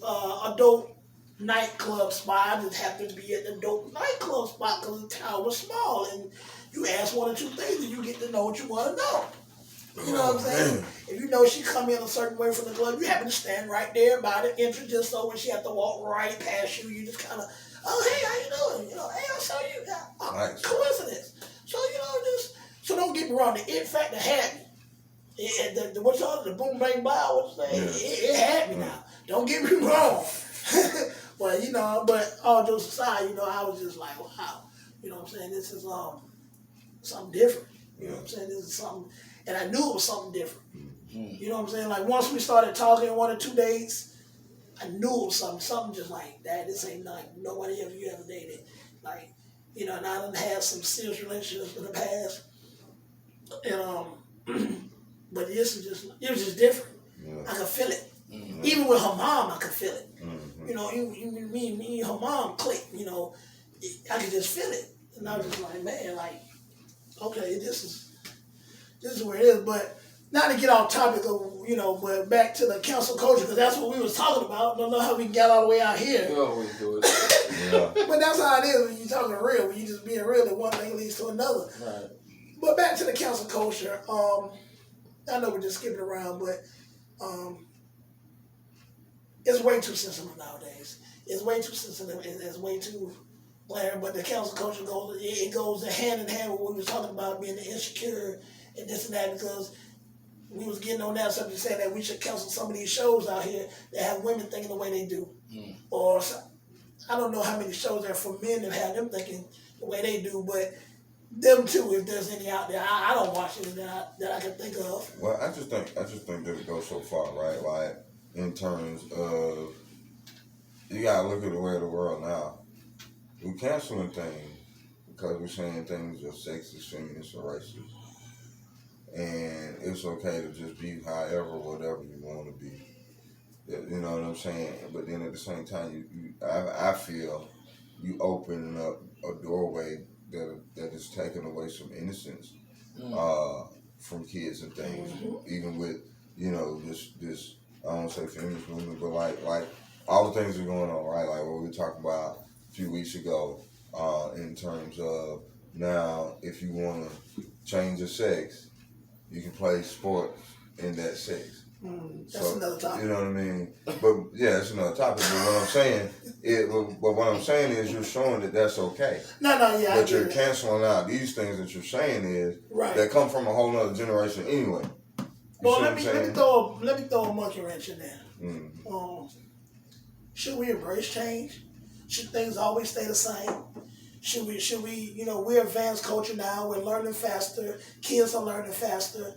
adult nightclub spot. I just happened to be at the adult nightclub spot because the town was small, and you ask one or two things, and you get to know what you want to know. You know what I'm saying? If you know she come in a certain way from the club, you happen to stand right there by the entrance, just so when she have to walk right past you, you just kind of, oh, hey, how you doing? You know, hey, I saw you. Nice. Coincidence. So, you know, so don't get me wrong, the it factor had me. What's all the boom, bang, bow, what's that? Yeah. It had me now. Don't get me wrong. But, you know, but all jokes aside, you know, I was just like, wow. You know what I'm saying? This is something different. You know what I'm saying? This is something, and I knew it was something different. You know what I'm saying? Like once we started talking 1 or 2 days, I knew it was something just like that. This ain't like nobody ever you ever dated. Like, you know, and I done had some serious relationships in the past. And but this is just, it was just different. Yeah. I could feel it. Even with her mom, I could feel it. Mhm. You know, even me and her mom clicked, you know, I could just feel it. And I was just like, man, like, okay, this is where it is. But not to get off topic of, you know, but back to the council culture, because that's what we was talking about. Don't know how we got all the way out here. You always do it. Yeah. But that's how it is when you're talking real. When you just being real, and one thing leads to another. Right. But back to the council culture. I know we're just skipping around, but it's way too sensitive nowadays. It's way too sensitive. It's way too blaring. But the council culture goes hand in hand with what we were talking about, being insecure and this and that, because we was getting on that subject saying that we should cancel some of these shows out here that have women thinking the way they do. Or I don't know how many shows there are for men that have them thinking the way they do, but them too, if there's any out there. I don't watch any that I can think of. Well, I just think that it goes so far, right? Like in terms of, you gotta look at the way of the world now. We're canceling things because we're saying things are sexist, feminist, or racist, and it's okay to just be however, whatever you want to be. You know what I'm saying? But then at the same time, I feel you opening up a doorway that is taking away some innocence from kids and things. Even with, you know, this I don't say feminist movement, but like all the things that are going on, right? Like what we were talking about a few weeks ago, in terms of now if you want to change your sex, you can play sports in that sex. That's another topic. You know what I mean? But yeah, it's another topic. But what I'm saying is you're showing that that's okay. No, yeah. But you're canceling out these things that you're saying is right. that come from a whole nother generation anyway. Well, let me throw a monkey wrench in there. Should we embrace change? Should things always stay the same? Should we, you know, we're advanced culture now, we're learning faster, kids are learning faster.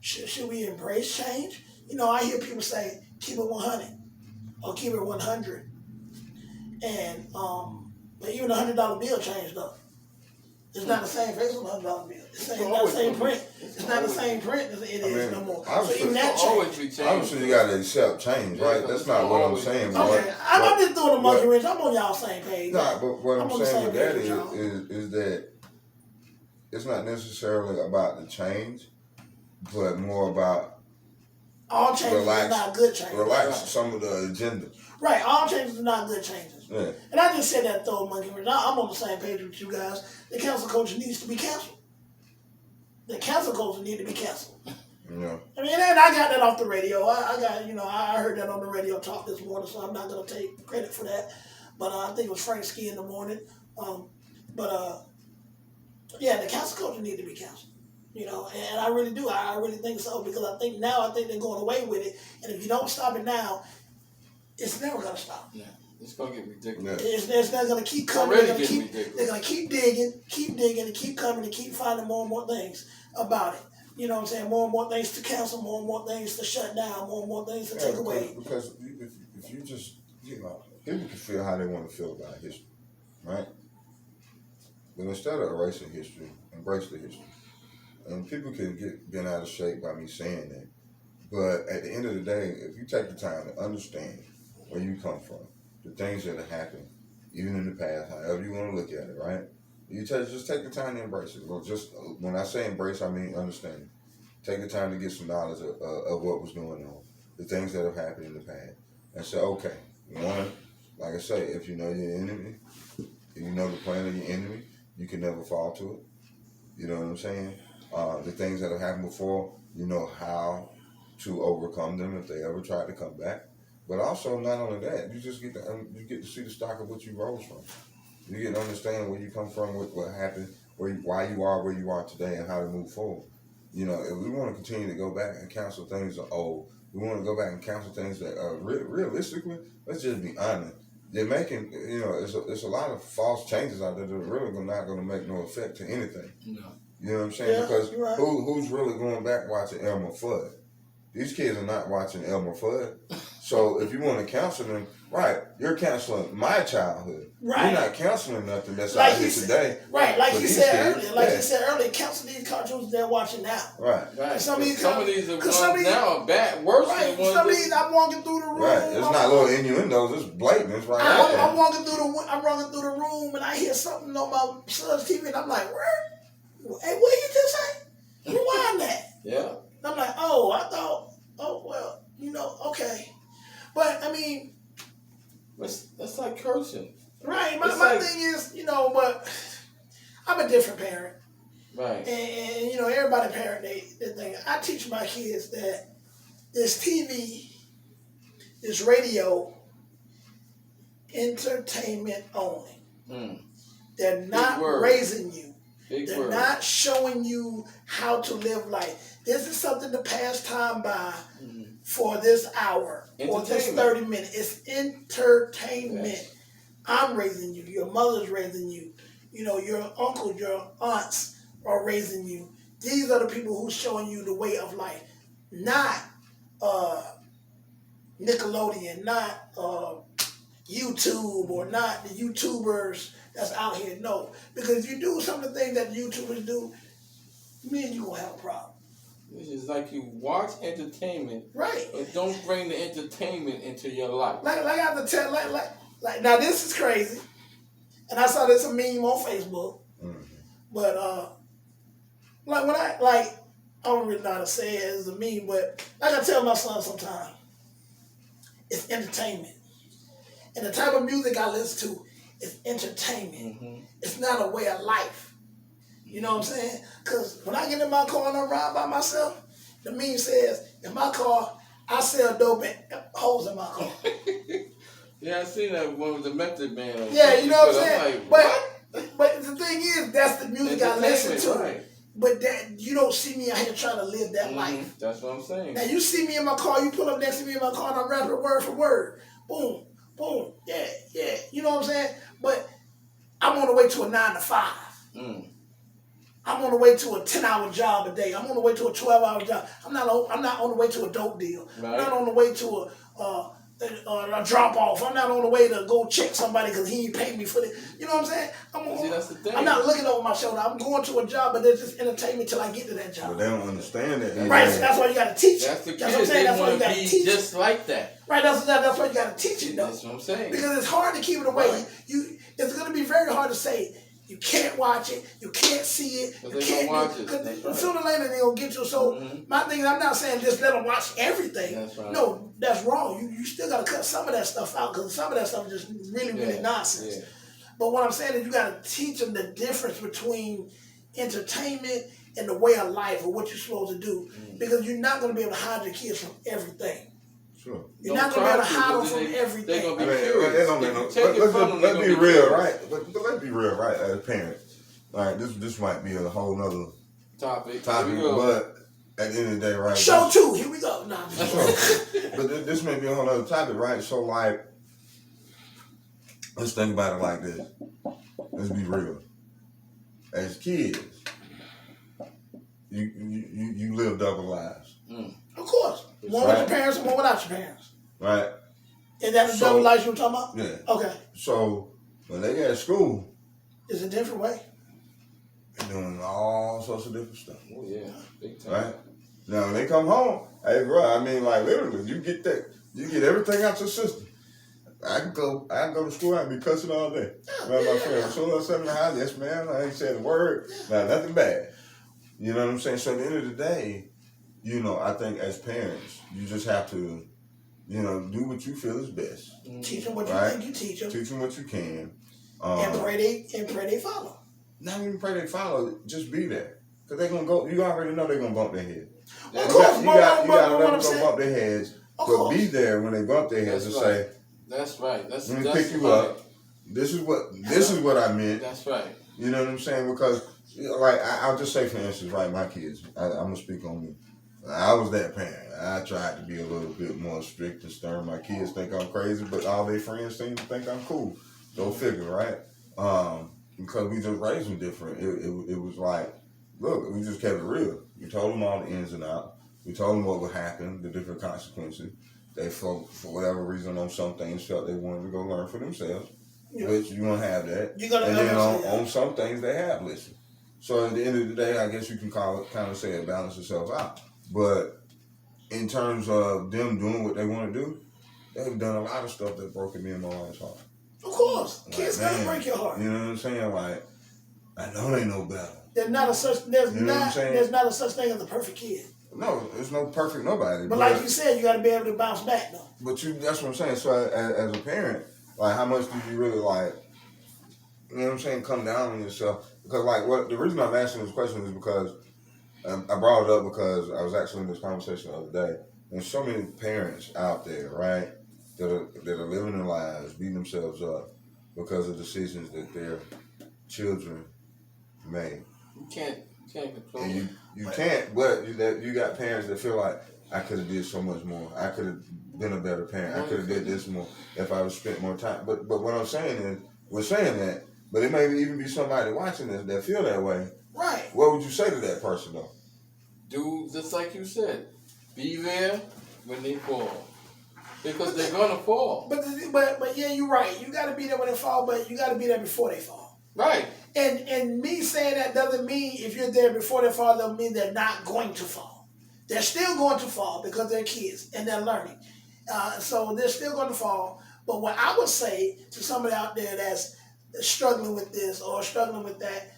Should we embrace change? You know, I hear people say, keep it 100 or keep it 100. And, but even a $100 bill changed though. It's not the same face on a $100 bill. It's not the same print. It's not the same print as it is no more. So even that changed. Obviously, you gotta accept change, right? That's not what I'm saying. Okay, I'm just throwing a monkey wrench. I'm on y'all same page. Nah, but what I'm saying with that page is that it's not necessarily about the change, but more about all changes are not good changes. Relax some of the agenda. Right, all changes are not good changes. Yeah. And I just said that throw a monkey wrench. I'm on the same page with you guys. The cancel culture needs to be canceled. The cancel culture need to be canceled. Yeah. I mean, and I got that off the radio. I heard that on the radio talk this morning, so I'm not gonna take credit for that. But I think it was Frank Ski in the morning. Yeah, the cancel culture need to be canceled. You know, and I really do. I really think so, because I think they're going away with it. And if you don't stop it now, it's never gonna stop. Yeah, it's gonna get ridiculous. They're gonna keep coming. They're gonna keep digging, and keep coming, and keep finding more and more things about it. You know what I'm saying? More and more things to cancel, more and more things to shut down, more and more things to take away. Because if you just, you know, people can feel how they want to feel about history, right? But instead of erasing history, embrace the history. And people can get bent out of shape by me saying that. But at the end of the day, if you take the time to understand where you come from, the things that have happened, even in the past, however you want to look at it, right? Just take the time to embrace it. Well, just when I say embrace, I mean understand. Take the time to get some knowledge of what was going on, the things that have happened in the past, and say, okay, one, like I say, if you know your enemy, if you know the plan of your enemy, you can never fall to it. You know what I'm saying? The things that have happened before, you know how to overcome them if they ever try to come back. But also, not only that, you just get to see the stock of what you rose from. You get to understand where you come from, what happened, why you are where you are today, and how to move forward. You know, if we want to continue to go back and counsel things that are old, we want to go back and counsel things that are realistically, let's just be honest. They're making, you know, it's a lot of false changes out there that are really not going to make no effect to anything. No. You know what I'm saying? Yeah, Because you're right. who's really going back watching Elmer Fudd? These kids are not watching Elmer Fudd. So if you want to counsel them, right, you're counseling my childhood. Right. You're not counseling nothing that's Like out here you said- today. Right, like for you these said kids. earlier. Like Yeah. you said earlier, counsel these cartoons they're watching now. Right. Right. Some of these Some of these cause some of ones these- now are bad, worse Right, than the ones some of that- these I'm walking through the room. Right. It's not little innuendos, it's blatant. It's right I'm there. walking through the room and I hear something on my son's TV and I'm like, where? Hey, what you just say? Rewind that. Yeah. And I'm like, oh, I thought, oh well, you know, okay. But I mean, That's like cursing. right, It's my like- thing is, you know, but I'm a different parent. Right. And you know, everybody parent they think. I teach my kids that this TV, this radio, entertainment only. Mm. They're not word. raising you. Big They're word. not showing you how to live life. This is something to pass time by for this hour or this Entertainment. 30 minutes. It's entertainment. Yes. I'm raising you. Your mother's raising you. You know, your uncle, your aunts are raising you. These are the people who's showing you the way of life. Not Nickelodeon, not YouTube, or not the YouTubers that's out here. No. Because if you do some of the things that YouTubers do, me and you gonna have a problem. This is like you watch entertainment, Right. but don't bring the entertainment into your life. Like I have to tell, like now this is crazy, and I saw this a meme on Facebook, but like when I don't really know how to say it as a meme, but like I tell my son sometimes, it's entertainment, and the type of music I listen to is entertainment. It's not a way of life. You know what I'm saying? Because when I get in my car and I ride by myself, the meme says, in my car, I sell dope and hoes in my car. Yeah, I seen that one with the Method Man. on Yeah, you know what I'm Facebook. saying? Like, But the thing is, that's the music I listen to. Entertainment, right. But that you don't see me out here trying to live that life. That's what I'm saying. Now you see me in my car, you pull up next to me in my car and I'm rapping word for word. Boom, boom, yeah, yeah. You know what I'm saying? But I'm on the way to a 9 to 5. I'm on the way to a 10-hour job a day. I'm on the way to a 12-hour job. I'm not on the way to a dope deal. Right. I'm not on the way to a drop off. I'm not on the way to go check somebody because he ain't paid me for it. You know what I'm saying? See, that's the thing. I'm not looking over my shoulder. I'm going to a job, but there's just entertainment till I get to that job. But they don't understand that. Right, so that's why you got to teach. That's the That's what I'm kids. saying. They That's why you want to got to be teach. just like that. Right, that's why you got to teach it, though. That's what I'm saying. Because it's hard to keep it away. Right. It's going to be very hard to say. You can't watch it. You can't see it. But You they can't gonna watch it. Because That's right. sooner or later they're going to get you. So my thing is, I'm not saying just let them watch everything. That's right. No, that's wrong. You still got to cut some of that stuff out because some of that stuff is just really Yeah, nonsense. yeah. But what I'm saying is you got to teach them the difference between entertainment and the way of life or what you're supposed to do. Because you're not going to be able to hide your kids from everything. Sure. You're Don't not going to be able try to hide them but from then everything. They're going to be I mean, curious. they don't If know. you take it from them, Let's they're be gonna real, curious. right? But let's be real, right? As a parent, all right, this might be a whole nother Topic. topic, Here we go. but at the end of the day, right? Show 2, here we go. Nah, I'm just Sure. But this may be a whole other topic, right? So, like, let's think about it like this. Let's be real. As kids, you live double lives, Of course. One with your Right. parents and one without your parents. right? Is that the So- double life you were talking about? Yeah. Okay. So when they get at school, It's a different way. they're doing all sorts of different stuff. Oh yeah, big time. Right? Now when they come home, hey bro, I mean like literally, you get everything out your system. I can go to school, I can be cussing all day. Right, my friend. As soon as I said in the house, yes ma'am, I ain't said a word. Nah, nothing bad. You know what I'm saying? So at the end of the day, you know, I think as parents, you just have to, you know, do what you feel is best. Teach them what you Right. think you teach them. Teach them what you can. And pray they follow. Not even pray they follow, just be there. Because they're going to go, you already know they're going to bump their head. Of You course, got but to what let I'm them go saying. bump their heads. Of But course. be there when they bump their heads That's and right. say, That's right. That's let me that's pick you right. up. This is what I meant. That's right. You know what I'm saying? Because, you know, like, I'll just say, for instance, right, my kids, I'm going to speak on me. I was that parent. I tried to be a little bit more strict and stern. My kids think I'm crazy, but all their friends seem to think I'm cool. Go figure, right? Because we just raised them different. It was like, look, we just kept it real. We told them all the ins and outs. We told them what would happen, the different consequences. They, for whatever reason, on some things, felt they wanted to go learn for themselves. Yeah. Which you're going to have that. You're gonna and then understand that. on some things, they have listened. So at the end of the day, I guess you can kind of say it balances itself out. But in terms of them doing what they want to do, they've done a lot of stuff that broke me in my wife's heart. Of course. Kids Like, gonna man, break your heart. You know what I'm saying? Like, I know they know better. There's not a such You know what I'm saying? there's not a such thing as a perfect kid. No, there's no perfect nobody. But like you said, you gotta be able to bounce back though. But that's what I'm saying. So as a parent, like, how much do you really, like, you know what I'm saying, come down on yourself? Because, like, the reason I'm asking this question is because I brought it up because I was actually in this conversation the other day. There's so many parents out there, right, that are living their lives, beating themselves up because of decisions that their children made. You can't control And it. you can't, but you got parents that feel like, I could have did so much more. I could have been a better parent. I could have did this more if I would spent more time. But what I'm saying is, we're saying that, but it may even be somebody watching this that feel that way. Right. What would you say to that person though? Do just like you said. Be there when they fall, because they're gonna fall. But yeah, you're right. You gotta be there when they fall, but you gotta be there before they fall. Right. And me saying that doesn't mean if you're there before they fall, doesn't mean they're not going to fall. They're still going to fall because they're kids and they're learning. So they're still going to fall. But what I would say to somebody out there that's struggling with this or struggling with that,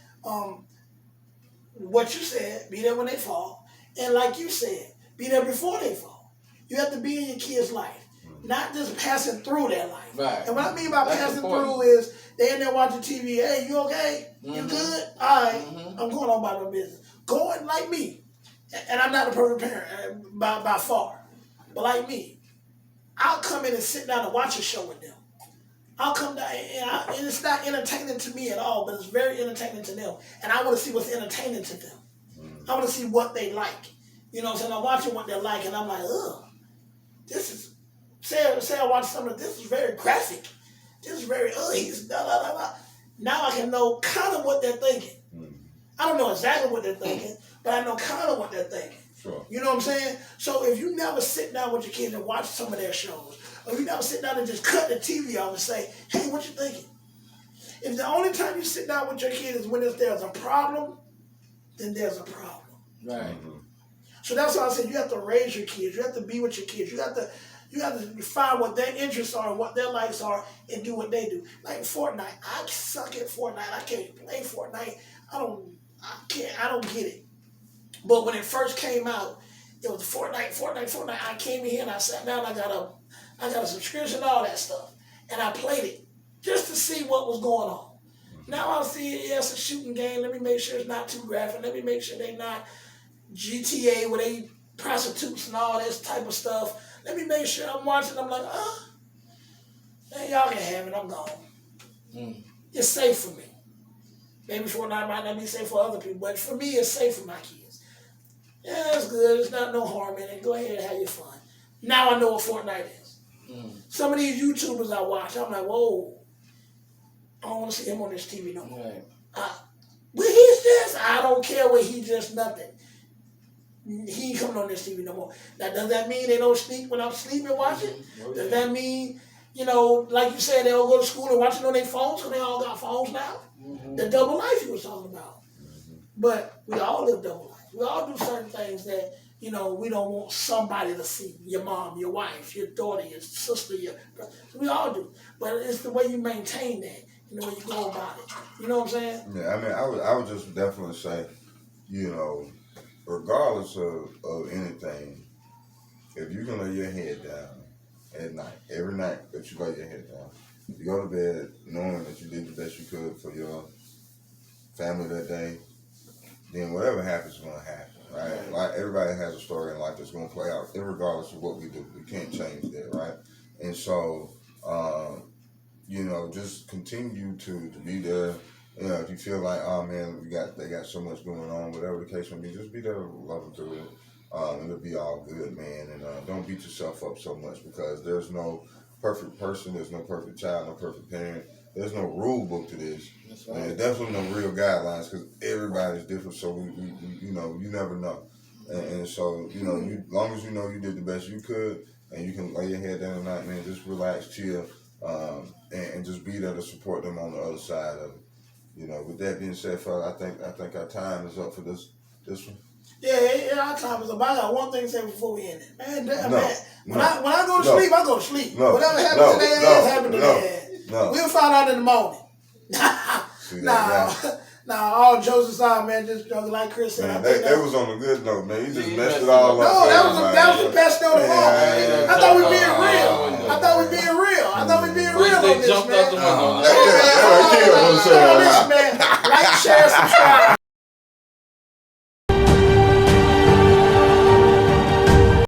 what you said, be there when they fall. And like you said, be there before they fall. You have to be in your kid's life, not just passing through their life. Right. And what I mean by That's passing important. through is they in there watching TV. Hey, you okay? You good? All right. I'm going on about my business. Going like me. And I'm not a perfect parent by far. But like me, I'll come in and sit down and watch a show with them. I'll come down, and it's not entertaining to me at all, but it's very entertaining to them. And I want to see what's entertaining to them. I want to see what they like. You know what I'm saying? I'm watching what they like, and I'm like, ugh, this is, say I watch something, this is very graphic. This is very, it's blah, blah, blah, blah. Now I can know kind of what they're thinking. I don't know exactly what they're thinking, but I know kind of what they're thinking. Sure. You know what I'm saying? So if you never sit down with your kids and watch some of their shows, or you never sit down and just cut the TV off and say, hey, what you thinking? If the only time you sit down with your kid is when there's a problem, then there's a problem. Right. So that's why I said you have to raise your kids. You have to be with your kids. You have to find what their interests are and what their likes are and do what they do. Like Fortnite. I suck at Fortnite. I can't play Fortnite. I don't get it. But when it first came out, it was Fortnite. I came in here and I sat down. I got a subscription, all that stuff, and I played it just to see what was going on. Now I see it. Yeah, it's a shooting game. Let me make sure it's not too graphic. Let me make sure they're not GTA where they prostitutes and all this type of stuff. Let me make sure I'm watching. I'm like, man, y'all can have it. I'm gone. It's safe for me. Maybe Fortnite might not be safe for other people, but for me, it's safe for my kids. Yeah, it's good. There's not no harm in it. Go ahead and have your fun. Now I know what Fortnite is. Some of these YouTubers I watch, I'm like, whoa, I don't want to see him on this TV no more. Right. What he's just, I don't care what he just nothing. He ain't coming on this TV no more. Now, does that mean they don't sleep when I'm sleeping watching? Oh, Does yeah. that mean you know, like you said, they all go to school and watching on their phones because they all got phones now. The double life you was talking about. But we all live double life. We all do certain things that, you know, we don't want somebody to see. Your mom, your wife, your daughter, your sister, we all do. But it's the way you maintain that and the way you go about it. You know what I'm saying? Yeah, I mean, I would just definitely say, you know, regardless of anything, if you can lay your head down at night, every night that you lay your head down, you go to bed knowing that you did the best you could for your family that day, then whatever happens is going to happen, right? Like everybody has a story in life that's going to play out, regardless of what we do. We can't change that, right? And so, you know, just continue to be there. You know, if you feel like, oh man, they got so much going on, whatever the case may be, just be there to love them through it. It'll be all good, man. And don't beat yourself up so much because there's no perfect person, there's no perfect child, no perfect parent. There's no rule book to this. That's right. And there's definitely no real guidelines because everybody's different. So we you know, you never know. And so, you know, as long as you know you did the best you could, and you can lay your head down at night, man, just relax, chill, and just be there to support them on the other side of it. You know, with that being said, fella, I think our time is up for this one. Yeah, our time is up. I got one thing to say before we end it. Man, damn, No, man. When no, I go to no, sleep, I go to sleep. no, Whatever happens no, today no, happened no, today. no. We'll find out in the morning. See that, Nah, all jokes aside, man, just like Chris said. man, I think that was on a good note, man. You just You messed messed it all it up. No, that man. was the best note of all. Yeah. I thought we being real. I thought we being real. I thought we being real on They this, jumped out the man. window. Yeah, yeah, yeah, yeah, yeah, yeah, yeah, yeah, yeah, yeah, yeah, yeah, yeah, yeah, Listen, man. Like, share, subscribe.